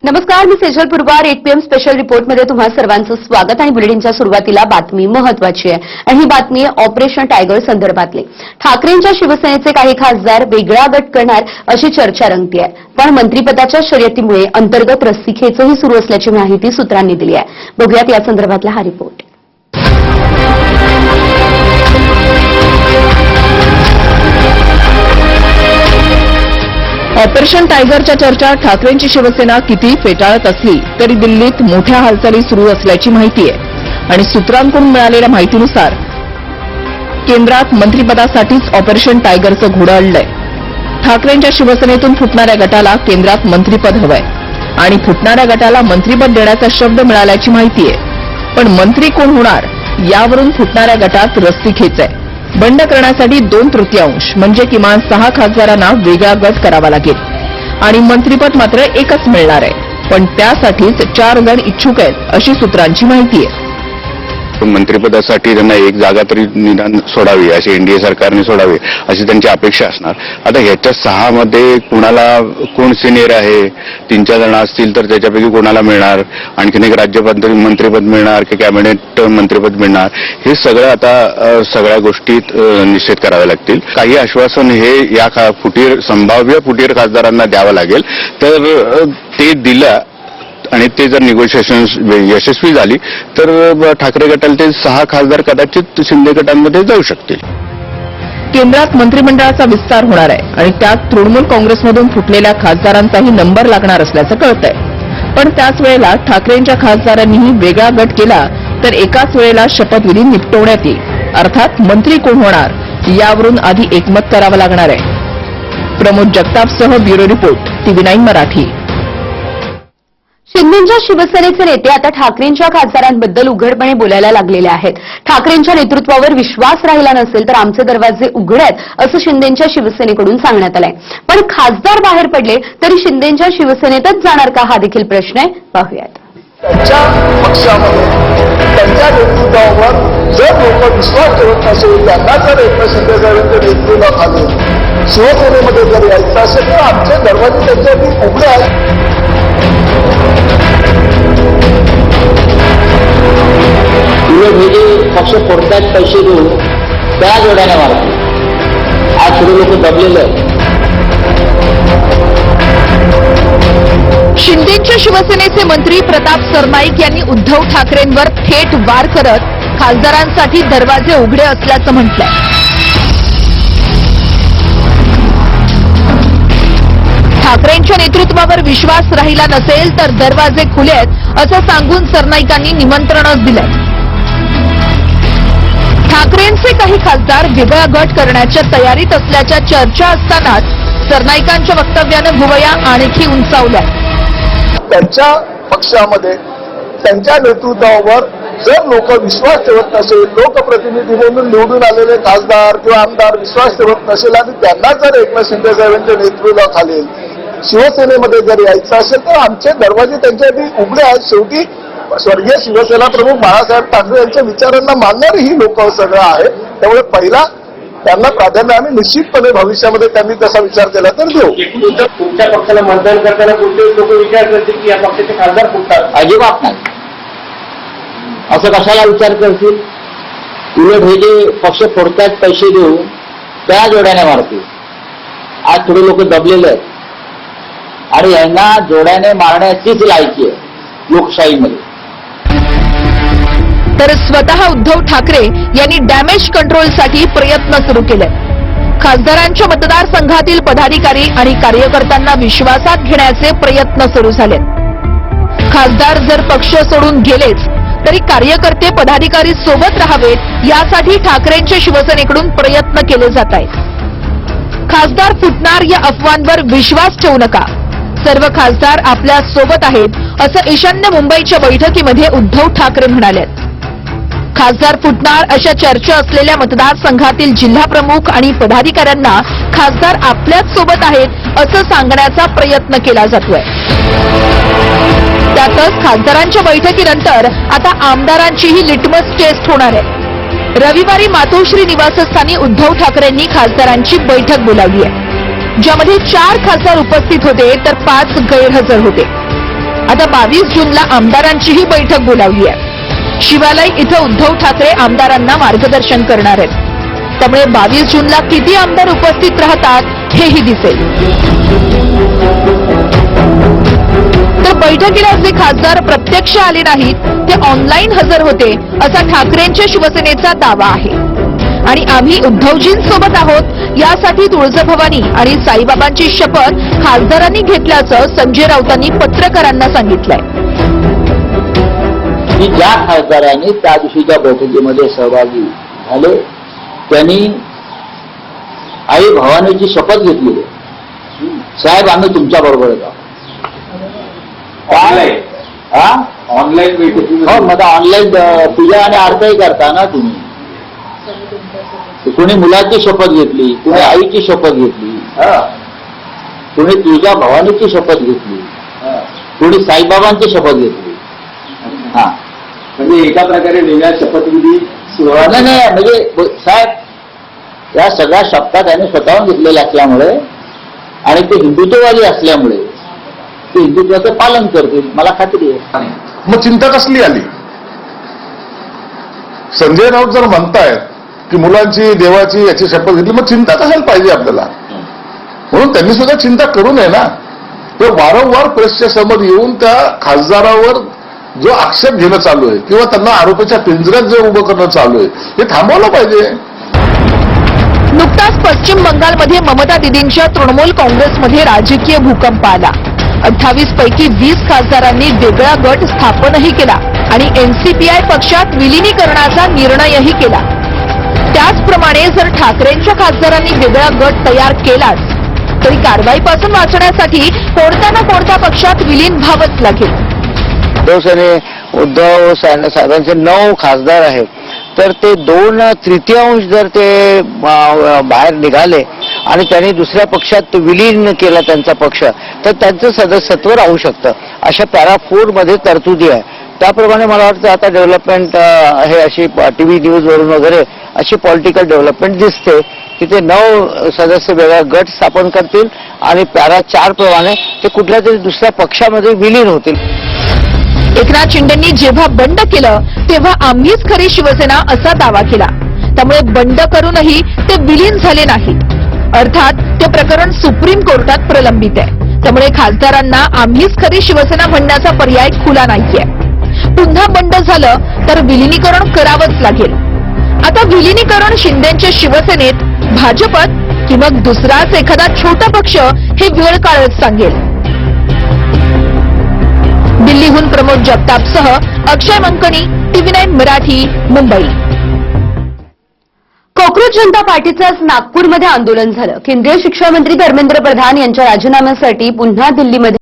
नमस्कार, मी Sejal Purwar. 8 PM special रिपोर्टमध्ये तुम्हा सर्वांचं स्वागत. आणि बुलेटिनच्या सुरुवातीला बातमी महत्वाची आहे आणि ही बातमी आहे ऑपरेशन टायगर संदर्भातली. ठाकरेंच्या शिवसेनेचे काही खासदार वेगळा गट करणार अशी चर्चा रंगतीये. पण मंत्रिपदाच्या शर्यतीमुळे अंतर्गत रस्सीखेचही सुरू असल्याची माहिती सूत्रांनी दिली आहे. बघूयात या संदर्भातला हा रिपोर्ट. ऑपरेशन टायगरच्या चर्चा ठाकरेंची शिवसेना किती फेटाळत असली तरी दिल्लीत मोठ्या हालचाली सुरू असल्याची माहिती आहे. आणि सूत्रांकडून मिळालेल्या माहितीनुसार केंद्रात मंत्रिपदासाठीच ऑपरेशन टायगरचं घोडं अडलंय. ठाकरेंच्या शिवसेनेतून फुटणाऱ्या गटाला केंद्रात मंत्रिपद हवंय आणि फुटणाऱ्या गटाला मंत्रिपद देण्याचा शब्द मिळाल्याची माहिती आहे. पण मंत्री कोण होणार यावरून फुटणाऱ्या गटात रस्सीखेच आहे. बंड करण्यासाठी 2/3 म्हणजे किमान 6 खासदारांना वेगळा गट करावा लागेल आणि मंत्रिपद मात्र एकच मिळणार आहे. पण त्यासाठीच 4 जण इच्छुक आहेत अशी सूत्रांची माहिती आहे. मंत्रिपदासाठी त्यांना एक जागा तरी निदान सोडावी, अशी एनडीए सरकारने सोडावी अशी त्यांची अपेक्षा असणार. आता ह्याच्या 6 मध्ये कुणाला कोण सिनियर आहे, 3-4 जण असतील तर त्याच्यापैकी कोणाला मिळणार, आणखीन एक राज्य मंत्रिपद मिळणार की कॅबिनेट मंत्रिपद मिळणार, हे सगळं आता सगळ्या गोष्टीत निश्चित कराव्या लागतील. काही आश्वासन हे या संभाव्य फुटीर खासदारांना द्यावं लागेल. तर ते दिलं आणि ते जर निगोशिएशन यशस्वी झाली तर ठाकरे गटाला ते 6 खासदार कदाचित शिंदे गटांमध्ये जाऊ शकतील. केंद्रात मंत्रिमंडळाचा विस्तार होणार आहे आणि त्यात तृणमूल काँग्रेसमधून फुटलेल्या खासदारांचाही नंबर लागणार असल्याचं कळतंय. पण त्याच वेळेला ठाकरेंच्या खासदारांनीही वेगळा गट केला तर एकाच वेळेला शपथविधी निपटवण्यात येईल. अर्थात मंत्री कोण होणार यावरून आधी एकमत करावं लागणार आहे. प्रमोद जगतापसह ब्युरो रिपोर्ट TV9 मराठी. शिंदेच्या शिवसेनेचे नेते आता ठाकरेंच्या खासदारांबद्दल उघडपणे बोलायला लागलेले आहेत. ठाकरेंच्या नेतृत्वावर विश्वास राहिला नसेल तर आमचे दरवाजे उघडे आहेत असं शिंदेच्या शिवसेनेकडून सांगण्यात आलंय. पण खासदार बाहेर पडले तरी शिंदेच्या शिवसेनेतच जाणार का हा देखील प्रश्न आहे. पाहूयात. त्यांच्या पक्षामध्ये त्यांच्या नेतृत्वावर जर लोक विश्वास ठेवत नसेल, त्यांना जर एकनाथ शिंदे साहेबांच्या नेतृत्वाखाली शिवसेनेमध्ये जर यायचं असेल तर आमचे दरवाजे त्यांच्यासाठी उघडे आहेत. हे जे पक्ष फोडतात पैसे देऊन त्या जोड्याने मारतो. आज थोडे लोक दबलेले आहेत. शिंदेच्या शिवसेनेचे मंत्री प्रताप सरनाईक यांनी उद्धव ठाकरेंवर थेट वार करत खासदारांसाठी दरवाजे उघडे असल्याचं म्हटलंय. ठाकरेंच्या नेतृत्वावर विश्वास राहिला नसेल तर दरवाजे खुले आहेत असं सांगून सरनाईकांनी निमंत्रणच दिलंय. ठाकरेंचे काही खासदार वेगळा गट करण्याच्या तयारीत असल्याच्या चर्चा असतानाच सरनाईकांच्या वक्तव्यानं भुवया आणखी उंचावल्या. त्यांच्या पक्षामध्ये त्यांच्या नेतृत्वावर जर लोक विश्वास ठेवत नसेल, लोकप्रतिनिधी म्हणून निवडून आलेले खासदार किंवा आमदार विश्वास ठेवत नसेल आणि त्यांना जर एकनाथ शिंदे साहेबांच्या नेतृत्वाखाली शिवसेनेमध्ये जर यायचं असेल तर आमचे दरवाजे त्यांच्यासाठी उघडे आहेत. शेवटी स्वर्गीय शिवसेना प्रमुख बाळासाहेब ठाकरे यांच्या विचारांना मानणारी ही लोक सगळं आहे. त्यामुळे पहिला त्यांना प्राधान्य आम्ही निश्चितपणे भविष्यामध्ये त्यांनी तसा विचार केला तर देऊ. तुमच्या पक्षाला मतदान करताना कोणते लोक विचार करतील की या पक्षाचे खासदार फुटतात? अजिबात नाही. असं कशाला विचार करतील? उलट हे जे पक्ष फोडतात पैसे देऊन त्या जोड्याने मारतील. आज थोडे लोक दबलेले आहेत आणि यांना जोड्याने मारण्याचीच लायकी आहे लोकशाहीमध्ये. तर स्वतः उद्धव ठाकरे यांनी डॅमेज कंट्रोलसाठी प्रयत्न सुरू केले. खासदारांच्या मतदारसंघातील पदाधिकारी आणि कार्यकर्त्यांना विश्वासात घेण्याचे प्रयत्न सुरू झाले. खासदार जर पक्ष सोडून गेलेच तरी कार्यकर्ते पदाधिकारी सोबत राहावेत यासाठी ठाकरेंच्या शिवसेनेकडून प्रयत्न केले जात आहेत. खासदार फुटणार या अफवांवर विश्वास ठेवू नका. सर्व खासदार आपल्या सोबत आहेत असं ईशान्य मुंबईच्या बैठकीमध्ये उद्धव ठाकरे म्हणाले. खासदार फुटणार अशा चर्चा असलेल्या मतदारसंघातील जिल्हाप्रमुख आणि पदाधिकाऱ्यांना खासदार आपल्याच सोबत आहेत असं सांगण्याचा प्रयत्न केला जातोय. त्यातच खासदारांच्या बैठकीनंतर आता आमदारांचीही लिटमस टेस्ट होणार आहे. रविवारी मातोश्री निवासस्थानी उद्धव ठाकरेंनी खासदारांची बैठक बोलावली आहे. ज्यामध्ये 4 खासदार उपस्थित होते तर 5 गैरहजर होते. आता 22 जूनला आमदारांचीही बैठक बोलावली आहे. शिवालय इथं उद्धव ठाकरे आमदारांना मार्गदर्शन करणार आहेत. त्यामुळे 22 जूनला किती आमदार उपस्थित राहतात हेही दिसेल. तर बैठकीला जे खासदार प्रत्यक्ष आले नाहीत ते ऑनलाईन हजर होते असा ठाकरेंच्या शिवसेनेचा दावा आहे. आणि आम्ही उद्धवजींसोबत आहोत यासाठी तुळजाभवानी आणि साईबाबांची शपथ खासदारांनी घेतल्याचं संजय राऊतांनी पत्रकारांना सांगितलंय. की ज्या खासदारांनी त्या दिवशीच्या बैठकीमध्ये सहभागी झाले त्यांनी आई भवानीची शपथ घेतली. साहेब आम्ही तुमच्या बरोबर आहोत. ऑनलाईन बैठकी हो मग ऑनलाईन पूजा आणि आरतीही करता ना तुम्ही. कोणी मुलाची शपथ घेतली, कोणी आईची शपथ घेतली, कोणी तुळजा भवानीची शपथ घेतली, कोणी साईबाबांची शपथ घेतली. हा म्हणजे एका प्रकारे वेगळ्या शपथविधी सुरुवात नाही म्हणजे साहेब या सगळ्या शपथा त्यांनी स्वतःहून घेतलेल्या असल्यामुळे आणि ते हिंदुत्ववादी असल्यामुळे ते हिंदुत्वाचं पालन करतील मला खात्री आहे. मग चिंता कसली आली? संजय राऊत जर म्हणतायत की मुलांची देवाची याची शपथ घेतली मग चिंता कशाला पाहिजे आपल्याला? म्हणून त्यांनी सुद्धा चिंता करू नये ना. ते वारंवार प्रेसच्या समोर येऊन त्या खासदारावर जो आक्षेप घेणं चालू आहे किंवा त्यांना आरोपीच्या पिंजऱ्यात जे उभं करणं चालू आहे हे थांबवलं पाहिजे. नुकताच पश्चिम बंगालमध्ये ममता दिदींच्या तृणमूल काँग्रेसमध्ये राजकीय भूकंप आला. 28 पैकी 20 खासदारांनी वेगळा गट स्थापनही केला आणि एनसीपीआय पक्षात विलिनीकरणाचा निर्णयही केला. त्याचप्रमाणे जर ठाकरेंच्या खासदारांनी वेगळा गट तयार केलाच तरी कारवाईपासून वाचण्यासाठी कोणत्या ना कोणत्या पक्षात विलीन व्हावंच लागेल. उद्धव साहेबांचे 9 खासदार आहेत तर ते 2/3 जर ते बाहेर निघाले आणि त्यांनी दुसऱ्या पक्षात विलीन केला त्यांचा पक्ष तर त्यांचं सदस्यत्व राहू शकतं. अशा पॅरा 4 मध्ये तरतुदी आहे. त्याप्रमाणे मला वाटतं आता डेव्हलपमेंट हे अशी टीव्ही न्यूज वरून वगैरे अशी पॉलिटिकल डेव्हलपमेंट दिसते की ते 9 सदस्य वेगळा गट स्थापन करतील आणि पॅरा 4 प्रमाणे ते कुठल्या तरी दुसऱ्या पक्षामध्ये विलीन होतील. एकनाथ शिंदेंनी जेव्हा बंड केलं तेव्हा आम्हीच खरी शिवसेना असा दावा केला. त्यामुळे बंड करूनही ते विलीन झाले नाही. अर्थात ते प्रकरण सुप्रीम कोर्टात प्रलंबित आहे. त्यामुळे खासदारांना आम्हीच खरी शिवसेना म्हणण्याचा पर्याय खुला नाहीये. पुन्हा बंड झालं तर विलिनीकरण करावंच लागेल. आता विलिनीकरण शिंदेच्या शिवसेनेत भाजपत की मग दुसराच एखादा छोटा पक्ष हे वेळ काळच सांगेल. दिल्लीहून प्रमोद जगतापसह अक्षय मंकणी, TV9 मराठी, मुंबई. कॉक्रोच जनता पार्टीचं आज नागपूरमध्ये आंदोलन झालं. केंद्रीय शिक्षण मंत्री धर्मेंद्र प्रधान यांच्या राजीनाम्यासाठी पुन्हा दिल्लीमध्ये